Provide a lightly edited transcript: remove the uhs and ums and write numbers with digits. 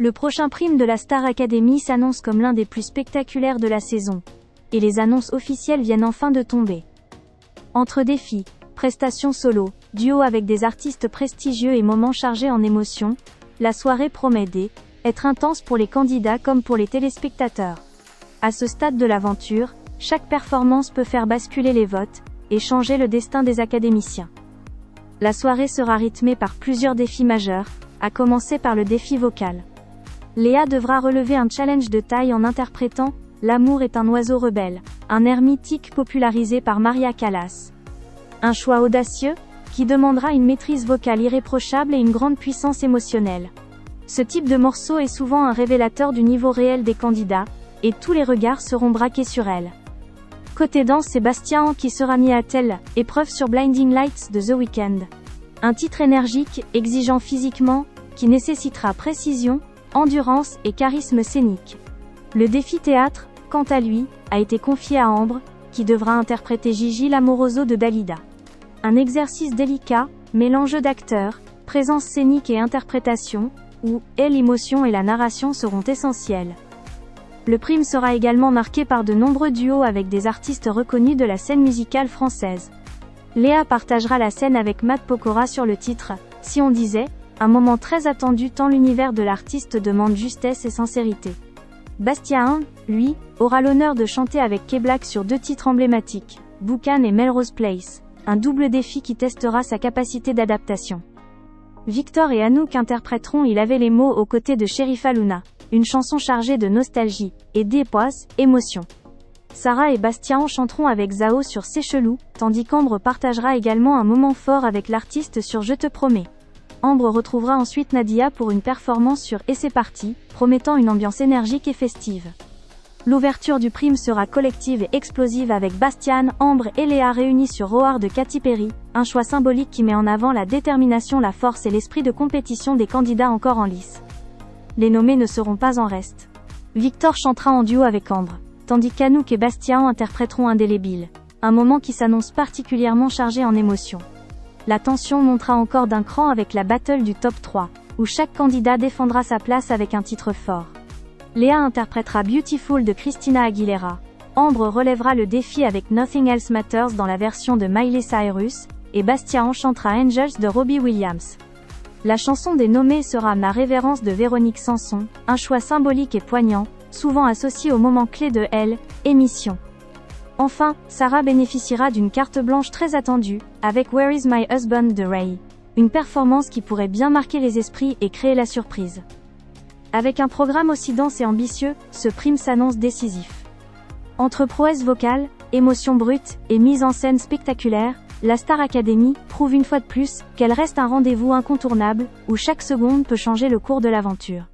Le prochain prime de la Star Academy s'annonce comme l'un des plus spectaculaires de la saison. Et les annonces officielles viennent enfin de tomber. Entre défis, prestations solo, duos avec des artistes prestigieux et moments chargés en émotions, la soirée promet d'être intense pour les candidats comme pour les téléspectateurs. À ce stade de l'aventure, chaque performance peut faire basculer les votes et changer le destin des académiciens. La soirée sera rythmée par plusieurs défis majeurs, à commencer par le défi vocal. Léa devra relever un challenge de taille en interprétant « L'amour est un oiseau rebelle », un air mythique popularisé par Maria Callas. Un choix audacieux, qui demandera une maîtrise vocale irréprochable et une grande puissance émotionnelle. Ce type de morceau est souvent un révélateur du niveau réel des candidats, et tous les regards seront braqués sur elle. Côté danse, c'est Bastien qui sera mis à telle épreuve sur Blinding Lights de The Weeknd. Un titre énergique, exigeant physiquement, qui nécessitera précision, endurance et charisme scénique. Le défi théâtre, quant à lui, a été confié à Ambre, qui devra interpréter Gigi l'amoroso de Dalida. Un exercice délicat, mélange d'acteurs, présence scénique et interprétation, où l'émotion et la narration seront essentielles. Le prime sera également marqué par de nombreux duos avec des artistes reconnus de la scène musicale française. Léa partagera la scène avec Matt Pokora sur le titre « Si on disait », un moment très attendu tant l'univers de l'artiste demande justesse et sincérité. Bastien, lui, aura l'honneur de chanter avec K-Black sur 2 titres emblématiques, Boucan et Melrose Place, un double défi qui testera sa capacité d'adaptation. Victor et Anouk interpréteront Il avait les mots aux côtés de Sherifa Luna, une chanson chargée de nostalgie et d'émotion. Sarah et Bastien chanteront avec Zao sur C'est chelou, tandis qu'Ambre partagera également un moment fort avec l'artiste sur Je te promets. Ambre retrouvera ensuite Nadia pour une performance sur Et c'est parti, promettant une ambiance énergique et festive. L'ouverture du prime sera collective et explosive avec Bastien, Ambre et Léa réunis sur Roar de Katy Perry, un choix symbolique qui met en avant la détermination, la force et l'esprit de compétition des candidats encore en lice. Les nommés ne seront pas en reste. Victor chantera en duo avec Ambre, tandis qu'Anouk et Bastien interpréteront Indélébile, un moment qui s'annonce particulièrement chargé en émotions. La tension montera encore d'un cran avec la battle du top 3, où chaque candidat défendra sa place avec un titre fort. Léa interprétera Beautiful de Christina Aguilera, Ambre relèvera le défi avec Nothing Else Matters dans la version de Miley Cyrus, et Bastien chantera Angels de Robbie Williams. La chanson des nommés sera Ma révérence de Véronique Sanson, un choix symbolique et poignant, souvent associé au moment clé de l'émission. Enfin, Sarah bénéficiera d'une carte blanche très attendue, avec Where is my husband de Ray. Une performance qui pourrait bien marquer les esprits et créer la surprise. Avec un programme aussi dense et ambitieux, ce prime s'annonce décisif. Entre prouesse vocale, émotion brute et mise en scène spectaculaire, la Star Academy prouve une fois de plus qu'elle reste un rendez-vous incontournable, où chaque seconde peut changer le cours de l'aventure.